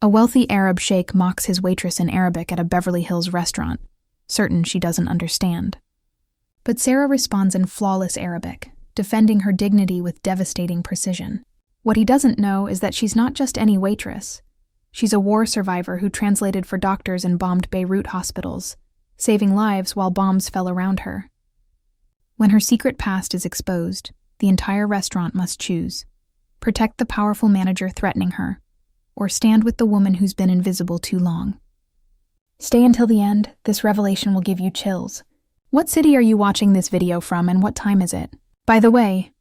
A wealthy Arab sheikh mocks his waitress in Arabic at a Beverly Hills restaurant, certain she doesn't understand. But Sarah responds in flawless Arabic, defending her dignity with devastating precision. What he doesn't know is that she's not just any waitress. She's a war survivor who translated for doctors in bombed Beirut hospitals, saving lives while bombs fell around her. When her secret past is exposed, the entire restaurant must choose: protect the powerful manager threatening her, or stand with the woman who's been invisible too long. Stay until the end. This revelation will give you chills. What city are you watching this video from, and what time is it? By the way,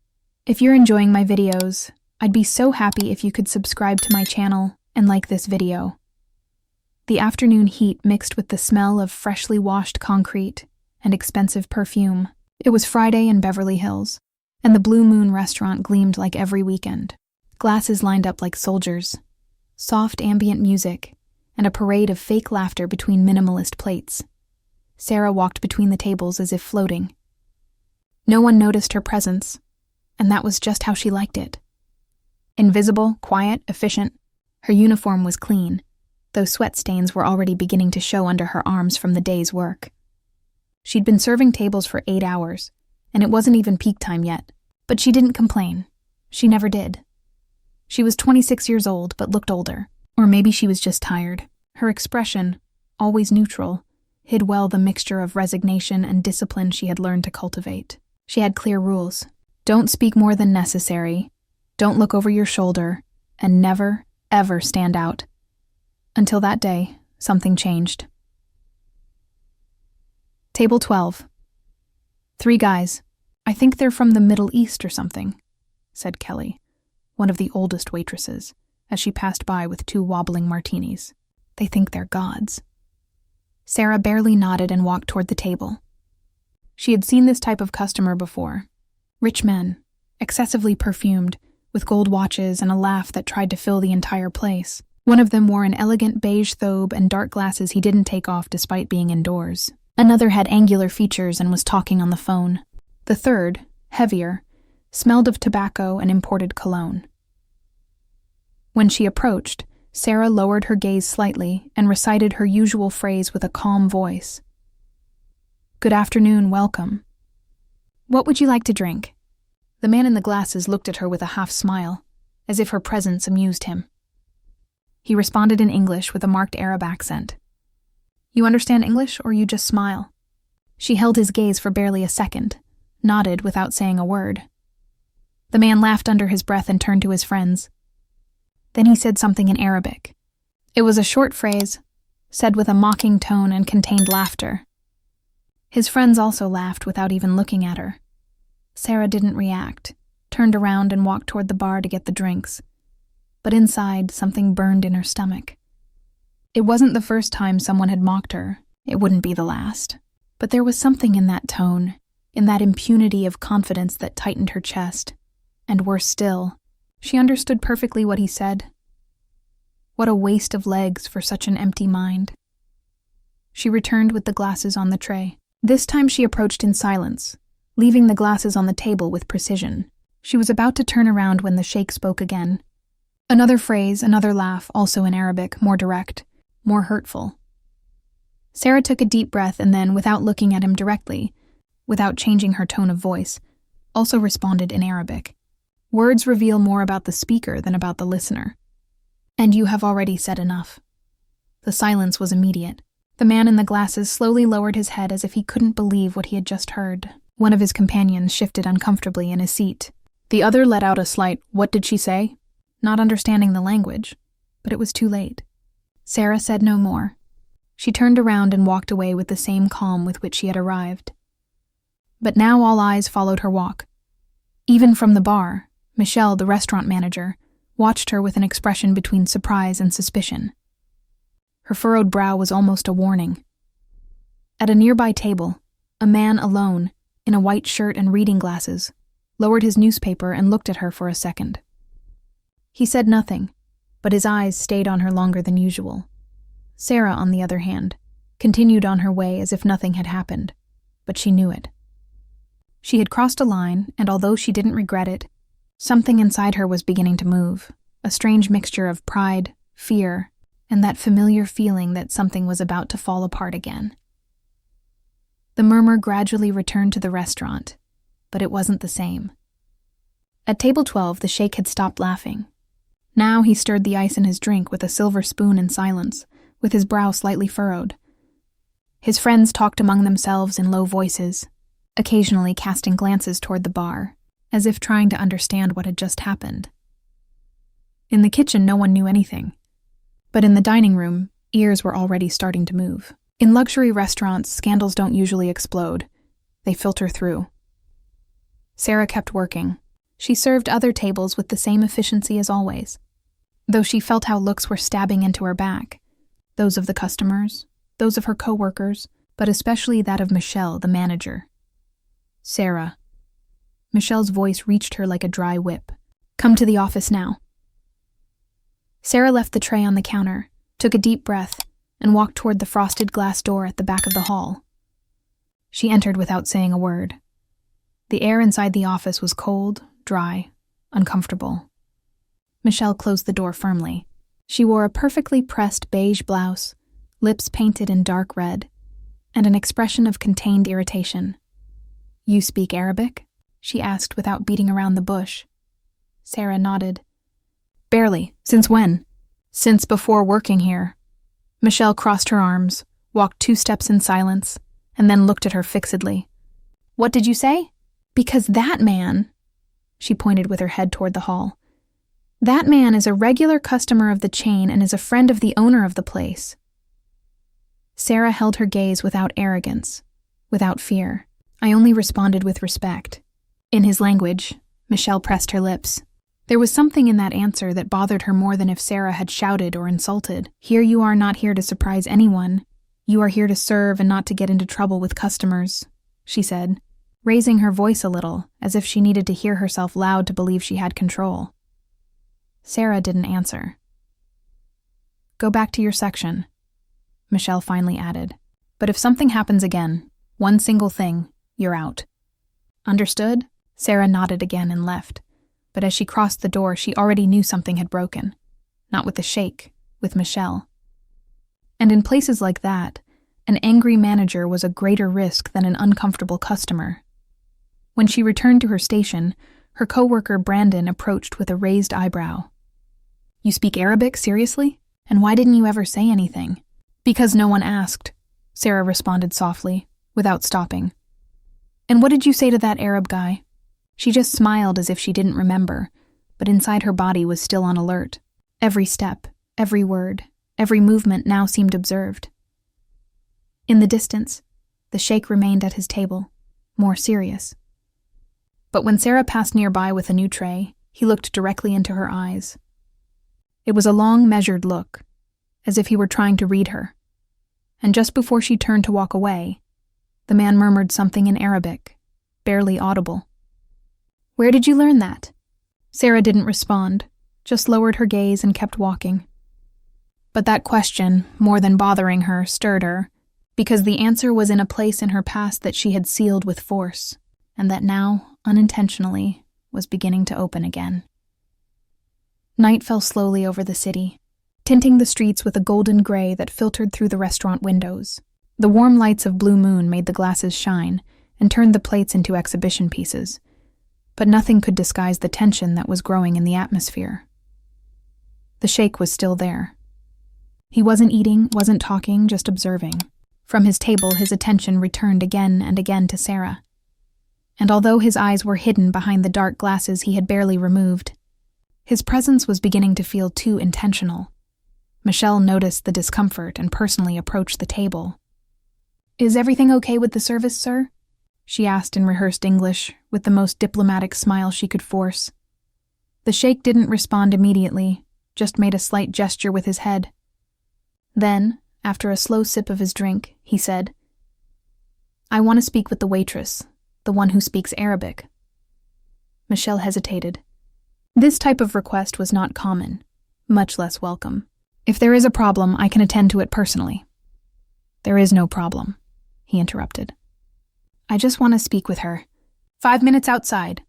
if you're enjoying my videos, I'd be so happy if you could subscribe to my channel and like this video. The afternoon heat mixed with the smell of freshly washed concrete and expensive perfume. It was Friday in Beverly Hills, and the Blue Moon restaurant gleamed like every weekend. Glasses lined up like soldiers, soft ambient music, and a parade of fake laughter between minimalist plates. Sarah walked between the tables as if floating. No one noticed her presence, and that was just how she liked it. Invisible, quiet, efficient, her uniform was clean, though sweat stains were already beginning to show under her arms from the day's work. She'd been serving tables for 8 hours, and it wasn't even peak time yet, but she didn't complain. She never did. She was 26 years old, but looked older. Or maybe she was just tired. Her expression, always neutral, hid well the mixture of resignation and discipline she had learned to cultivate. She had clear rules. Don't speak more than necessary, don't look over your shoulder, and never, ever stand out. Until that day, something changed. Table 12. 3 guys. I think they're from the Middle East or something, said Kelly, one of the oldest waitresses, as she passed by with 2 wobbling martinis. They think they're gods. Sarah barely nodded and walked toward the table. She had seen this type of customer before. Rich men, excessively perfumed, with gold watches and a laugh that tried to fill the entire place. One of them wore an elegant beige thobe and dark glasses he didn't take off despite being indoors. Another had angular features and was talking on the phone. The third, heavier, smelled of tobacco and imported cologne. When she approached, Sarah lowered her gaze slightly and recited her usual phrase with a calm voice. Good afternoon, welcome. What would you like to drink? The man in the glasses looked at her with a half smile, as if her presence amused him. He responded in English with a marked Arab accent. You understand English, or you just smile? She held his gaze for barely a second, nodded without saying a word. The man laughed under his breath and turned to his friends. Then he said something in Arabic. It was a short phrase, said with a mocking tone and contained laughter. His friends also laughed without even looking at her. Sarah didn't react, turned around and walked toward the bar to get the drinks. But inside, something burned in her stomach. It wasn't the first time someone had mocked her. It wouldn't be the last. But there was something in that tone, in that impunity of confidence that tightened her chest. And worse still, she understood perfectly what he said. What a waste of legs for such an empty mind. She returned with the glasses on the tray. This time she approached in silence, leaving the glasses on the table with precision. She was about to turn around when the sheikh spoke again. Another phrase, another laugh, also in Arabic, more direct, more hurtful. Sarah took a deep breath and then, without looking at him directly, without changing her tone of voice, also responded in Arabic. Words reveal more about the speaker than about the listener. And you have already said enough. The silence was immediate. The man in the glasses slowly lowered his head as if he couldn't believe what he had just heard. One of his companions shifted uncomfortably in his seat. The other let out a slight, "What did she say?" not understanding the language, but it was too late. Sarah said no more. She turned around and walked away with the same calm with which she had arrived. But now all eyes followed her walk. Even from the bar, Michelle, the restaurant manager, watched her with an expression between surprise and suspicion. Her furrowed brow was almost a warning. At a nearby table, a man alone, in a white shirt and reading glasses, lowered his newspaper and looked at her for a second. He said nothing, but his eyes stayed on her longer than usual. Sarah, on the other hand, continued on her way as if nothing had happened, but she knew it. She had crossed a line, and although she didn't regret it, something inside her was beginning to move, a strange mixture of pride, fear, and that familiar feeling that something was about to fall apart again. The murmur gradually returned to the restaurant, but it wasn't the same. At table 12, the Sheikh had stopped laughing. Now he stirred the ice in his drink with a silver spoon in silence, with his brow slightly furrowed. His friends talked among themselves in low voices, occasionally casting glances toward the bar, as if trying to understand what had just happened. In the kitchen, no one knew anything, but in the dining room, ears were already starting to move. In luxury restaurants, scandals don't usually explode. They filter through. Sarah kept working. She served other tables with the same efficiency as always, though she felt how looks were stabbing into her back, those of the customers, those of her co-workers, but especially that of Michelle, the manager. Sarah. Michelle's voice reached her like a dry whip. Come to the office now. Sarah left the tray on the counter, took a deep breath, and walked toward the frosted glass door at the back of the hall. She entered without saying a word. The air inside the office was cold, dry, uncomfortable. Michelle closed the door firmly. She wore a perfectly pressed beige blouse, lips painted in dark red, and an expression of contained irritation. You speak Arabic? She asked without beating around the bush. Sarah nodded. Barely. Since when? Since before working here. Michelle crossed her arms, walked 2 steps in silence, and then looked at her fixedly. What did you say? Because that man, she pointed with her head toward the hall, that man is a regular customer of the chain and is a friend of the owner of the place. Sarah held her gaze without arrogance, without fear. I only responded with respect. In his language, Michelle pressed her lips. There was something in that answer that bothered her more than if Sarah had shouted or insulted. Here you are not here to surprise anyone. You are here to serve and not to get into trouble with customers, she said, raising her voice a little, as if she needed to hear herself loud to believe she had control. Sarah didn't answer. Go back to your section, Michelle finally added. But if something happens again, one single thing, you're out. Understood? Sarah nodded again and left. But as she crossed the door, she already knew something had broken. Not with the Sheikh, with Michelle. And in places like that, an angry manager was a greater risk than an uncomfortable customer. When she returned to her station, her co-worker Brandon approached with a raised eyebrow. You speak Arabic, seriously? And why didn't you ever say anything? Because no one asked, Sarah responded softly, without stopping. And what did you say to that Arab guy? She just smiled as if she didn't remember, but inside her body was still on alert. Every step, every word, every movement now seemed observed. In the distance, the Sheikh remained at his table, more serious. But when Sarah passed nearby with a new tray, he looked directly into her eyes. It was a long, measured look, as if he were trying to read her. And just before she turned to walk away, the man murmured something in Arabic, barely audible. Where did you learn that? Sarah didn't respond, just lowered her gaze and kept walking. But that question, more than bothering her, stirred her, because the answer was in a place in her past that she had sealed with force, and that now, unintentionally, was beginning to open again. Night fell slowly over the city, tinting the streets with a golden gray that filtered through the restaurant windows. The warm lights of blue moon made the glasses shine and turned the plates into exhibition pieces, but nothing could disguise the tension that was growing in the atmosphere. The Sheikh was still there. He wasn't eating, wasn't talking, just observing. From his table, his attention returned again and again to Sarah. And although his eyes were hidden behind the dark glasses he had barely removed, his presence was beginning to feel too intentional. Michelle noticed the discomfort and personally approached the table. Is everything okay with the service, sir? She asked in rehearsed English, with the most diplomatic smile she could force. The Sheikh didn't respond immediately, just made a slight gesture with his head. Then, after a slow sip of his drink, he said, I want to speak with the waitress, the one who speaks Arabic. Michelle hesitated. This type of request was not common, much less welcome. If there is a problem, I can attend to it personally. There is no problem, he interrupted. I just want to speak with her. 5 minutes outside.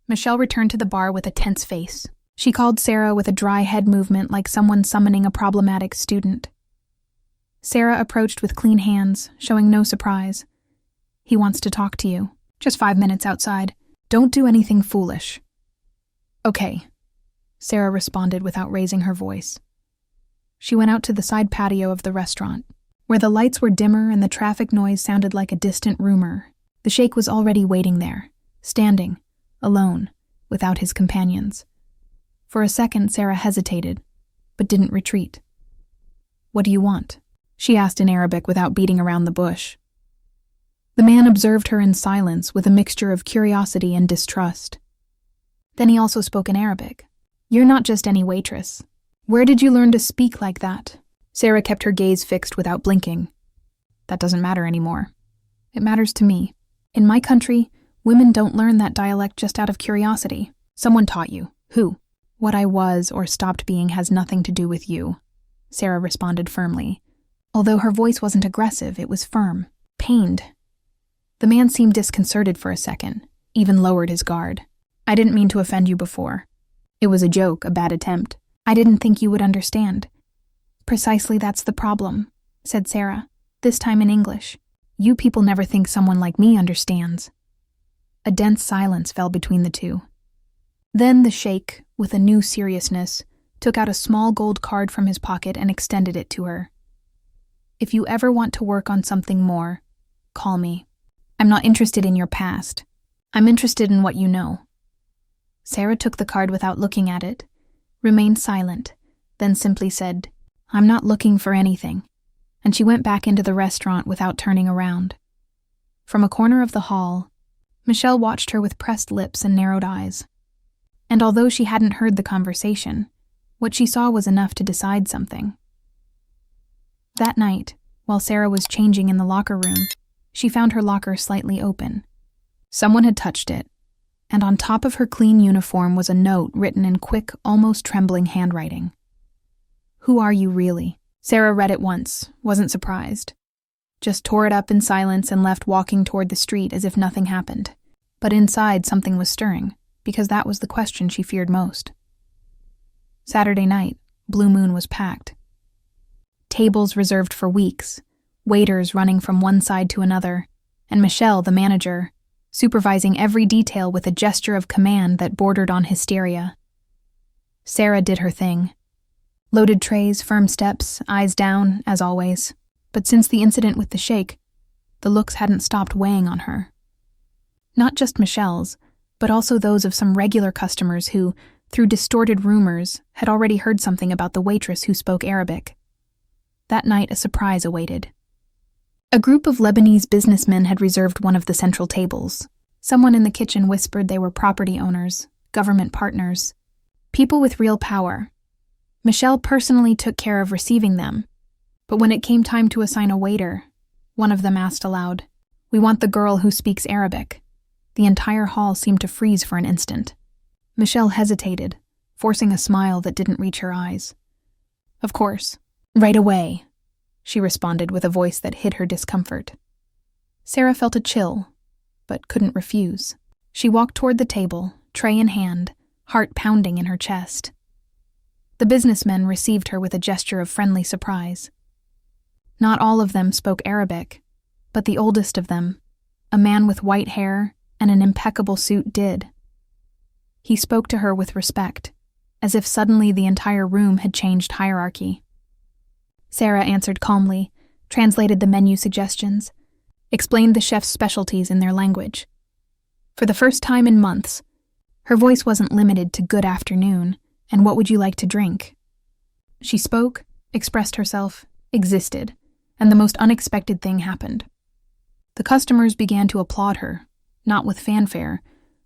Michelle returned to the bar with a tense face. She called Sarah with a dry head movement like someone summoning a problematic student. Sarah approached with clean hands, showing no surprise. He wants to talk to you. Just 5 minutes outside. Don't do anything foolish. Okay, Sarah responded without raising her voice. She went out to the side patio of the restaurant, where the lights were dimmer and the traffic noise sounded like a distant rumor. The sheikh was already waiting there, standing, alone, without his companions. For a second, Sarah hesitated, but didn't retreat. What do you want? She asked in Arabic without beating around the bush. The man observed her in silence with a mixture of curiosity and distrust. Then he also spoke in Arabic. You're not just any waitress. Where did you learn to speak like that? Sarah kept her gaze fixed without blinking. That doesn't matter anymore. It matters to me. In my country, women don't learn that dialect just out of curiosity. Someone taught you. Who? What I was or stopped being has nothing to do with you, Sarah responded firmly. Although her voice wasn't aggressive, it was firm, pained. The man seemed disconcerted for a second, even lowered his guard. I didn't mean to offend you before. It was a joke, a bad attempt. I didn't think you would understand. Precisely that's the problem, said Sarah, this time in English. You people never think someone like me understands. A dense silence fell between the two. Then the sheikh, with a new seriousness, took out a small gold card from his pocket and extended it to her. If you ever want to work on something more, call me. I'm not interested in your past. I'm interested in what you know. Sarah took the card without looking at it, remained silent, then simply said, I'm not looking for anything, and she went back into the restaurant without turning around. From a corner of the hall, Michelle watched her with pressed lips and narrowed eyes. And although she hadn't heard the conversation, what she saw was enough to decide something. That night, while Sarah was changing in the locker room, she found her locker slightly open. Someone had touched it, and on top of her clean uniform was a note written in quick, almost trembling handwriting. Who are you really? Sarah read it once, wasn't surprised. Just tore it up in silence and left walking toward the street as if nothing happened. But inside something was stirring, because that was the question she feared most. Saturday night, Blue Moon was packed. Tables reserved for weeks, waiters running from one side to another, and Michelle, the manager, supervising every detail with a gesture of command that bordered on hysteria. Sarah did her thing. Loaded trays, firm steps, eyes down, as always. But since the incident with the sheikh, the looks hadn't stopped weighing on her. Not just Michelle's, but also those of some regular customers who, through distorted rumors, had already heard something about the waitress who spoke Arabic. That night, a surprise awaited. A group of Lebanese businessmen had reserved one of the central tables. Someone in the kitchen whispered they were property owners, government partners, people with real power. Michelle personally took care of receiving them, but when it came time to assign a waiter, one of them asked aloud, "We want the girl who speaks Arabic." The entire hall seemed to freeze for an instant. Michelle hesitated, forcing a smile that didn't reach her eyes. "Of course, right away," she responded with a voice that hid her discomfort. Sarah felt a chill, but couldn't refuse. She walked toward the table, tray in hand, heart pounding in her chest. The businessmen received her with a gesture of friendly surprise. Not all of them spoke Arabic, but the oldest of them, a man with white hair and an impeccable suit, did. He spoke to her with respect, as if suddenly the entire room had changed hierarchy. Sarah answered calmly, translated the menu suggestions, explained the chef's specialties in their language. For the first time in months, her voice wasn't limited to "good afternoon" and "what would you like to drink?" She spoke, expressed herself, existed, and the most unexpected thing happened. The customers began to applaud her, not with fanfare,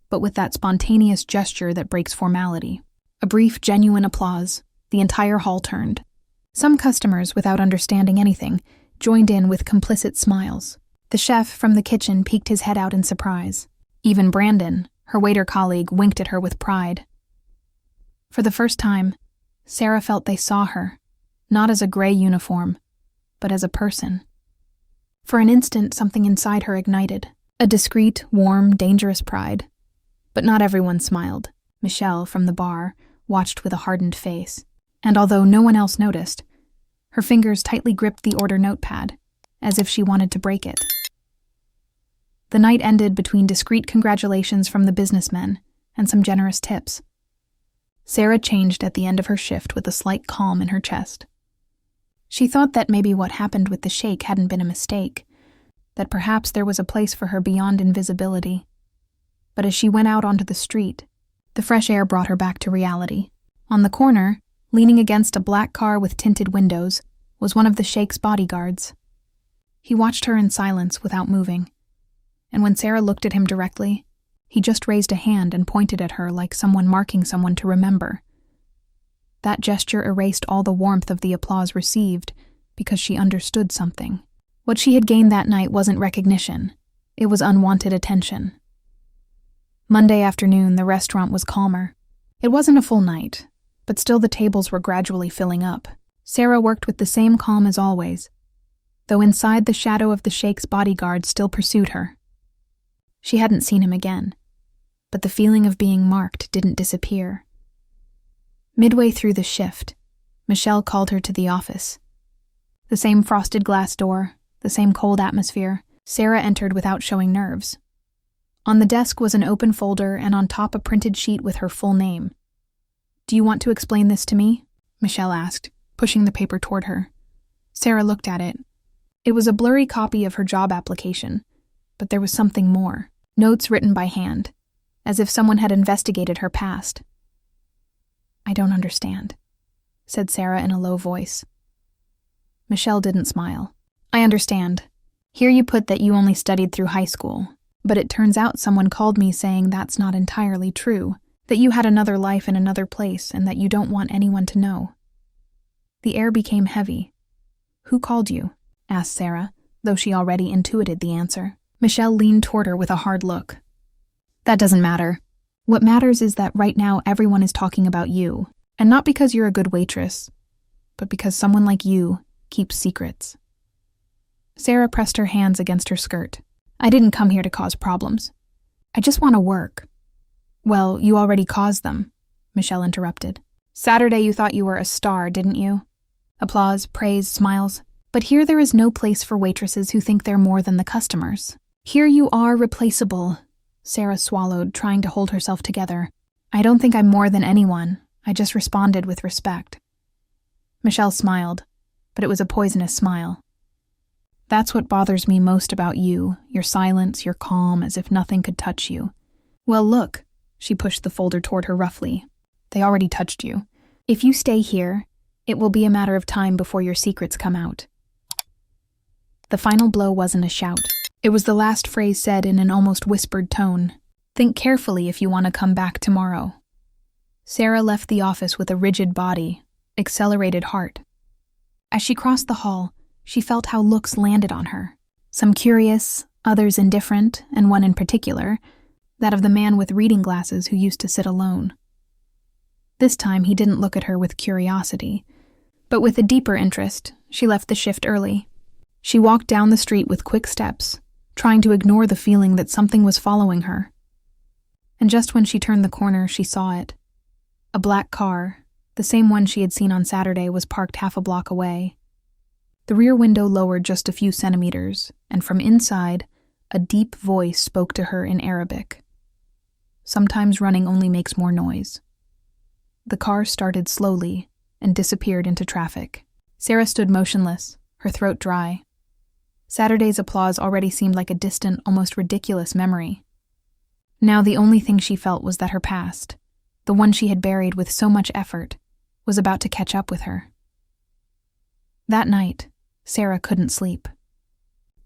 but with that spontaneous gesture that breaks formality. A brief, genuine applause. The entire hall turned. Some customers, without understanding anything, joined in with complicit smiles. The chef from the kitchen peeked his head out in surprise. Even Brandon, her waiter colleague, winked at her with pride. For the first time, Sarah felt they saw her, not as a gray uniform, but as a person. For an instant, something inside her ignited, a discreet, warm, dangerous pride. But not everyone smiled. Michelle, from the bar, watched with a hardened face, and although no one else noticed, her fingers tightly gripped the order notepad, as if she wanted to break it. The night ended between discreet congratulations from the businessmen and some generous tips. Sarah changed at the end of her shift with a slight calm in her chest. She thought that maybe what happened with the sheikh hadn't been a mistake, that perhaps there was a place for her beyond invisibility. But as she went out onto the street, the fresh air brought her back to reality. On the corner, leaning against a black car with tinted windows, was one of the sheikh's bodyguards. He watched her in silence without moving, and when Sarah looked at him directly, he just raised a hand and pointed at her like someone marking someone to remember. That gesture erased all the warmth of the applause received because she understood something. What she had gained that night wasn't recognition. It was unwanted attention. Monday afternoon, the restaurant was calmer. It wasn't a full night, but still the tables were gradually filling up. Sarah worked with the same calm as always, though inside the shadow of the sheikh's bodyguard still pursued her. She hadn't seen him again, but the feeling of being marked didn't disappear. Midway through the shift, Michelle called her to the office. The same frosted glass door, the same cold atmosphere. Sarah entered without showing nerves. On the desk was an open folder and on top a printed sheet with her full name. "Do you want to explain this to me?" Michelle asked, pushing the paper toward her. Sarah looked at it. It was a blurry copy of her job application, but there was something more. Notes written by hand, as if someone had investigated her past. "I don't understand," said Sarah in a low voice. Michelle didn't smile. "I understand. Here you put that you only studied through high school, but it turns out someone called me saying that's not entirely true, that you had another life in another place and that you don't want anyone to know." The air became heavy. "Who called you?" asked Sarah, though she already intuited the answer. Michelle leaned toward her with a hard look. "That doesn't matter. What matters is that right now everyone is talking about you, and not because you're a good waitress, but because someone like you keeps secrets." Sarah pressed her hands against her skirt. "I didn't come here to cause problems. I just want to work." "Well, you already caused them," Michelle interrupted. "Saturday you thought you were a star, didn't you? Applause, praise, smiles. But here there is no place for waitresses who think they're more than the customers. Here you are replaceable." Sarah swallowed, trying to hold herself together. "I don't think I'm more than anyone. I just responded with respect." Michelle smiled, but it was a poisonous smile. "That's what bothers me most about you, your silence, your calm, as if nothing could touch you. Well, look," she pushed the folder toward her roughly. "They already touched you. If you stay here, it will be a matter of time before your secrets come out." The final blow wasn't a shout. It was the last phrase said in an almost whispered tone. "Think carefully if you want to come back tomorrow." Sarah left the office with a rigid body, accelerated heart. As she crossed the hall, she felt how looks landed on her. Some curious, others indifferent, and one in particular, that of the man with reading glasses who used to sit alone. This time he didn't look at her with curiosity, but with a deeper interest. She left the shift early. She walked down the street with quick steps, trying to ignore the feeling that something was following her. And just when she turned the corner, she saw it. A black car, the same one she had seen on Saturday, was parked half a block away. The rear window lowered just a few centimeters, and from inside, a deep voice spoke to her in Arabic. Sometimes running only makes more noise. The car started slowly and disappeared into traffic. Sarah stood motionless, her throat dry. Saturday's applause already seemed like a distant, almost ridiculous memory. Now the only thing she felt was that her past, the one she had buried with so much effort, was about to catch up with her. That night, Sarah couldn't sleep.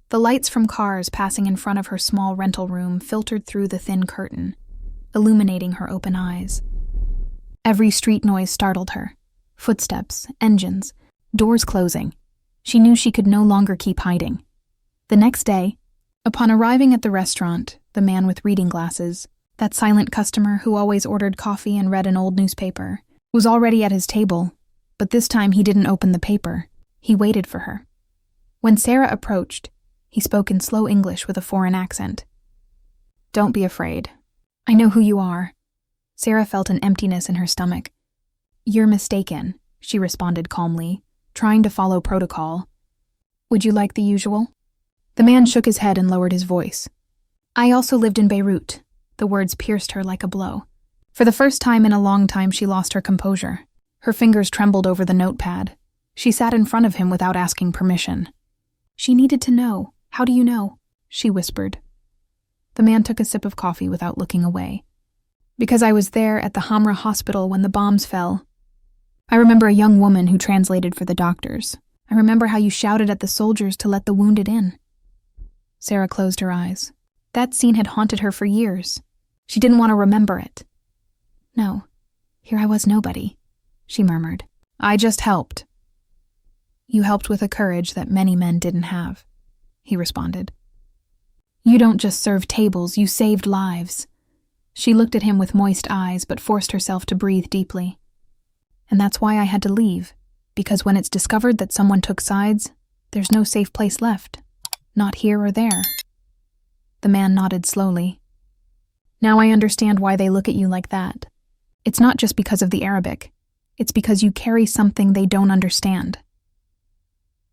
The lights from cars passing in front of her small rental room filtered through the thin curtain, illuminating her open eyes. Every street noise startled her. Footsteps, engines, doors closing. She knew she could no longer keep hiding. The next day, upon arriving at the restaurant, the man with reading glasses, that silent customer who always ordered coffee and read an old newspaper, was already at his table, but this time he didn't open the paper. He waited for her. When Sarah approached, he spoke in slow English with a foreign accent. "Don't be afraid. I know who you are." Sarah felt an emptiness in her stomach. You're mistaken, she responded calmly, trying to follow protocol. Would you like the usual? The man shook his head and lowered his voice. I also lived in Beirut. The words pierced her like a blow. For the first time in a long time, she lost her composure. Her fingers trembled over the notepad. She sat in front of him without asking permission. She needed to know. How do you know? She whispered. The man took a sip of coffee without looking away. Because I was there at the Hamra hospital when the bombs fell. I remember a young woman who translated for the doctors. I remember how you shouted at the soldiers to let the wounded in. Sarah closed her eyes. That scene had haunted her for years. She didn't want to remember it. No, here I was nobody, she murmured. I just helped. You helped with a courage that many men didn't have, he responded. You don't just serve tables, you saved lives. She looked at him with moist eyes but forced herself to breathe deeply. And that's why I had to leave, because when it's discovered that someone took sides, there's no safe place left. Not here or there. The man nodded slowly. Now I understand why they look at you like that. It's not just because of the Arabic. It's because you carry something they don't understand.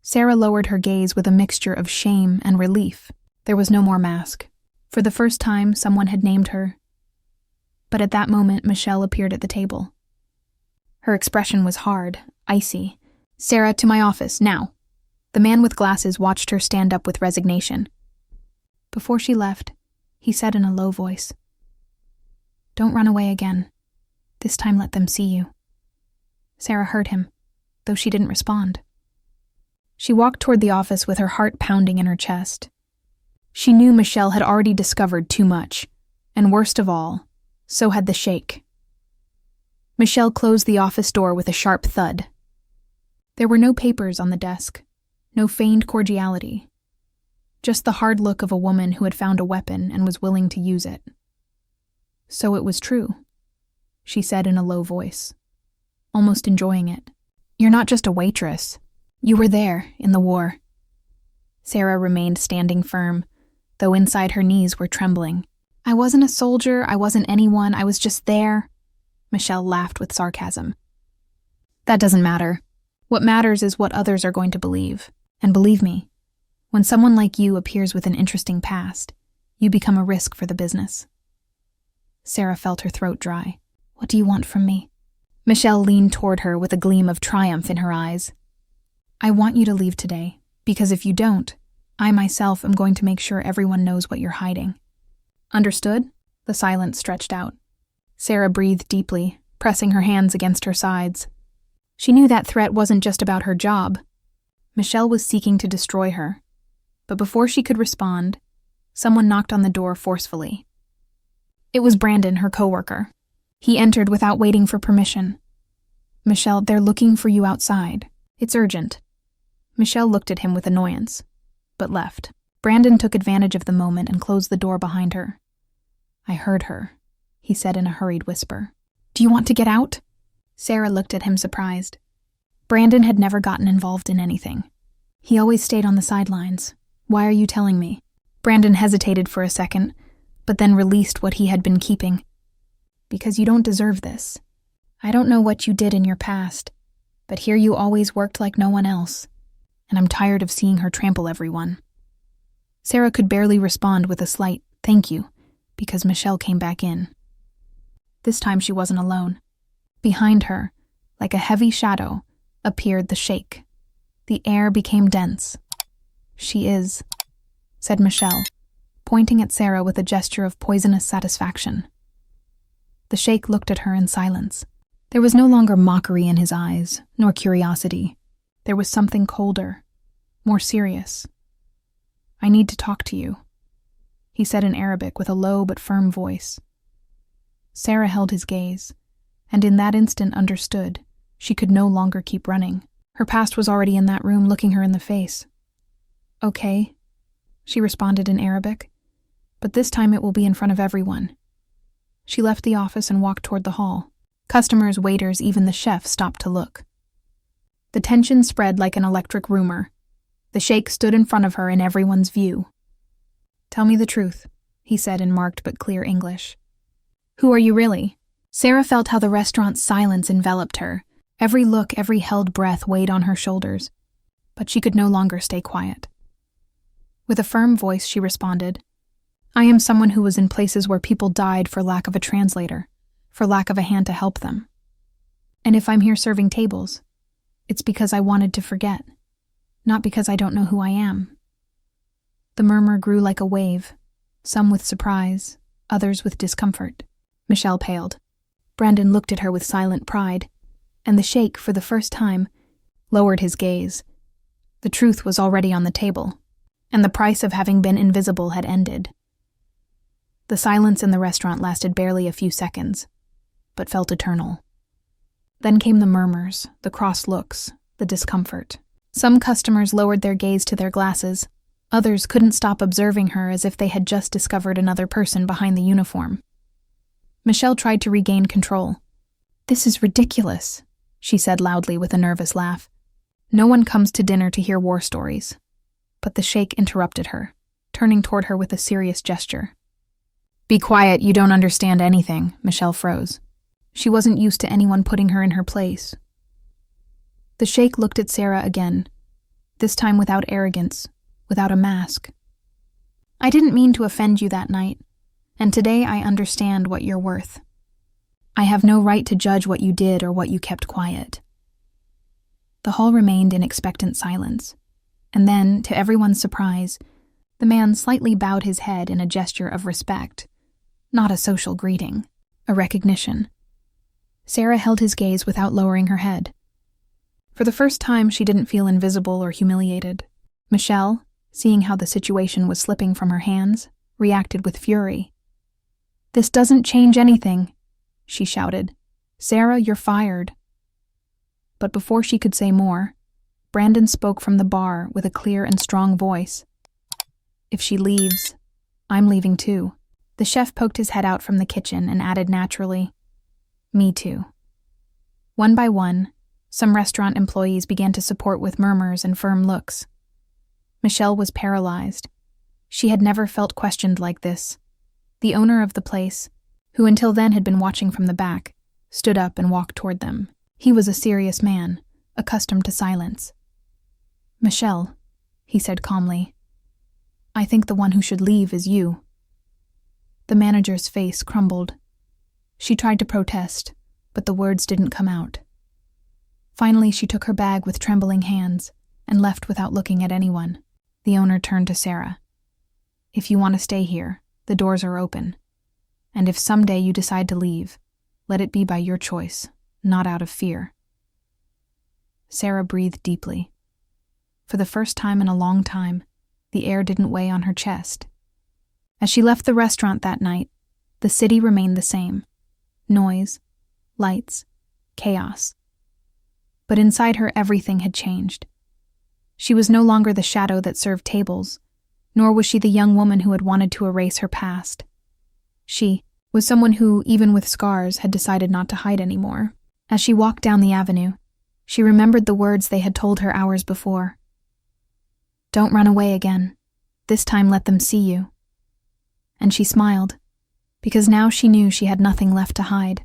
Sarah lowered her gaze with a mixture of shame and relief. There was no more mask. For the first time, someone had named her. But at that moment, Michelle appeared at the table. Her expression was hard, icy. Sarah, to my office, now. The man with glasses watched her stand up with resignation. Before she left, he said in a low voice, Don't run away again. This time let them see you. Sarah heard him, though she didn't respond. She walked toward the office with her heart pounding in her chest. She knew Michelle had already discovered too much, and worst of all, so had the Sheikh. Michelle closed the office door with a sharp thud. There were no papers on the desk, no feigned cordiality, just the hard look of a woman who had found a weapon and was willing to use it. So it was true, she said in a low voice, almost enjoying it. You're not just a waitress. You were there in the war. Sarah remained standing firm, though inside her knees were trembling. I wasn't a soldier, I wasn't anyone, I was just there. Michelle laughed with sarcasm. That doesn't matter. What matters is what others are going to believe. And believe me, when someone like you appears with an interesting past, you become a risk for the business. Sarah felt her throat dry. What do you want from me? Michelle leaned toward her with a gleam of triumph in her eyes. I want you to leave today, because if you don't, I myself am going to make sure everyone knows what you're hiding. Understood? The silence stretched out. Sarah breathed deeply, pressing her hands against her sides. She knew that threat wasn't just about her job. Michelle was seeking to destroy her. But before she could respond, someone knocked on the door forcefully. It was Brandon, her coworker. He entered without waiting for permission. Michelle, they're looking for you outside. It's urgent. Michelle looked at him with annoyance, but left. Brandon took advantage of the moment and closed the door behind her. I heard her, he said in a hurried whisper. Do you want to get out? Sarah looked at him surprised. Brandon had never gotten involved in anything. He always stayed on the sidelines. Why are you telling me? Brandon hesitated for a second, but then released what he had been keeping. Because you don't deserve this. I don't know what you did in your past, but here you always worked like no one else, and I'm tired of seeing her trample everyone. Sarah could barely respond with a slight thank you, because Michelle came back in. This time she wasn't alone. Behind her, like a heavy shadow, appeared the Sheikh. The air became dense. She is, said Michelle, pointing at Sarah with a gesture of poisonous satisfaction. The Sheikh looked at her in silence. There was no longer mockery in his eyes, nor curiosity. There was something colder, more serious. I need to talk to you, he said in Arabic with a low but firm voice. Sarah held his gaze, and in that instant understood she could no longer keep running. Her past was already in that room looking her in the face. Okay, she responded in Arabic, but this time it will be in front of everyone. She left the office and walked toward the hall. Customers, waiters, even the chef stopped to look. The tension spread like an electric rumor. The Sheikh stood in front of her in everyone's view. Tell me the truth, he said in marked but clear English. Who are you really? Sarah felt how the restaurant's silence enveloped her. Every look, every held breath weighed on her shoulders. But she could no longer stay quiet. With a firm voice, she responded, "I am someone who was in places where people died for lack of a translator, for lack of a hand to help them. And if I'm here serving tables, it's because I wanted to forget, not because I don't know who I am." The murmur grew like a wave, some with surprise, others with discomfort. Michelle paled. Brandon looked at her with silent pride, and the sheikh, for the first time, lowered his gaze. The truth was already on the table, and the price of having been invisible had ended. The silence in the restaurant lasted barely a few seconds, but felt eternal. Then came the murmurs, the cross looks, the discomfort. Some customers lowered their gaze to their glasses. Others couldn't stop observing her as if they had just discovered another person behind the uniform. Michelle tried to regain control. "This is ridiculous," she said loudly with a nervous laugh. "No one comes to dinner to hear war stories." But the sheikh interrupted her, turning toward her with a serious gesture. "Be quiet, you don't understand anything," Michelle froze. She wasn't used to anyone putting her in her place. The sheikh looked at Sarah again, this time without arrogance, without a mask. "I didn't mean to offend you that night, and today I understand what you're worth. I have no right to judge what you did or what you kept quiet." The hall remained in expectant silence, and then, to everyone's surprise, the man slightly bowed his head in a gesture of respect, not a social greeting, a recognition. Sarah held his gaze without lowering her head. For the first time, she didn't feel invisible or humiliated. Michelle, seeing how the situation was slipping from her hands, reacted with fury. "This doesn't change anything," she shouted. "Sarah, you're fired." But before she could say more, Brandon spoke from the bar with a clear and strong voice. "If she leaves, I'm leaving too." The chef poked his head out from the kitchen and added naturally, "Me too." One by one, some restaurant employees began to support with murmurs and firm looks. Michelle was paralyzed. She had never felt questioned like this. The owner of the place, who until then had been watching from the back, stood up and walked toward them. He was a serious man, accustomed to silence. "Michelle," he said calmly, "I think the one who should leave is you." The manager's face crumbled. She tried to protest, but the words didn't come out. Finally, she took her bag with trembling hands and left without looking at anyone. The owner turned to Sarah. "If you want to stay here, the doors are open. And if someday you decide to leave, let it be by your choice, not out of fear." Sarah breathed deeply. For the first time in a long time, the air didn't weigh on her chest. As she left the restaurant that night, the city remained the same. Noise, lights, chaos. But inside her, everything had changed. She was no longer the shadow that served tables, nor was she the young woman who had wanted to erase her past. She was someone who, even with scars, had decided not to hide anymore. As she walked down the avenue, she remembered the words they had told her hours before. "Don't run away again. This time let them see you." And she smiled, because now she knew she had nothing left to hide.